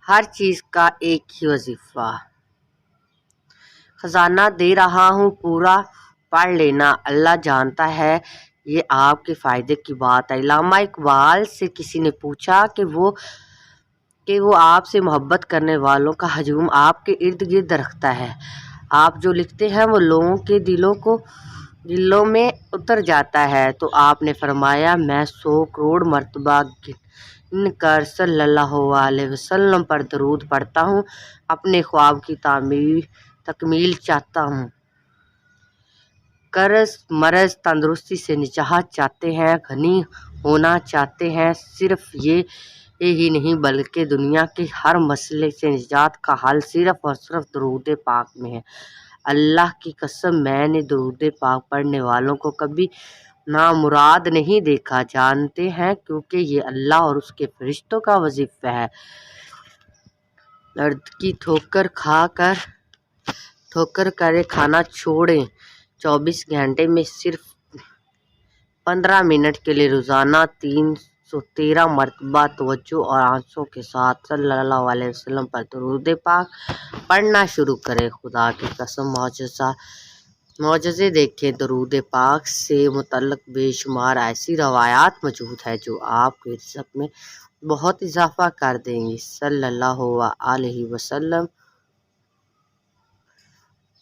ہر چیز کا ایک ہی وظیفہ، خزانہ دے رہا ہوں پورا، پڑھ لینا اللہ جانتا ہے یہ آپ کے فائدے کی بات ہے۔ علامہ اقبال سے کسی نے پوچھا کہ وہ آپ سے محبت کرنے والوں کا ہجوم آپ کے ارد گرد رکھتا ہے، آپ جو لکھتے ہیں وہ لوگوں کے دلوں میں اتر جاتا ہے، تو آپ نے فرمایا میں 100 کروڑ مرتبہ گن کر صلی اللہ علیہ وسلم پر درود پڑھتا ہوں، اپنے خواب کی تکمیل چاہتا ہوں، قرض مرض تندرستی سے نجات چاہتے ہیں، غنی ہونا چاہتے ہیں، صرف یہ ہی نہیں بلکہ دنیا کے ہر مسئلے سے نجات کا حل صرف اور صرف درود پاک میں ہے۔ اللہ کی قسم میں نے درود پاک پڑھنے والوں کو کبھی نامراد نہیں دیکھا، جانتے ہیں کیونکہ یہ اللہ اور اس کے فرشتوں کا وظیفہ ہے۔ درد کی ٹھوکر کرے کھانا چھوڑیں، 24 گھنٹے میں صرف 15 منٹ کے لیے روزانہ 313 مرتبہ توجہ اور آنسوں کے ساتھ صلی اللہ علیہ وسلم پر درود پاک پڑھنا شروع کریں۔ خدا کی قسم معجزے دیکھیں، درود پاک سے متعلق بے شمار ایسی روایات موجود ہیں جو آپ کے رزق میں بہت اضافہ کر دیں گی، صلی اللہ علیہ وسلم۔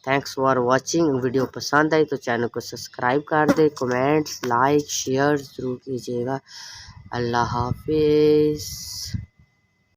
Thanks for watching. ویڈیو پسند آئی تو چینل کو سبسکرائب کر دیں، کمنٹس لائک شیئر ضرور کیجیے گا۔ اللہ حافظ۔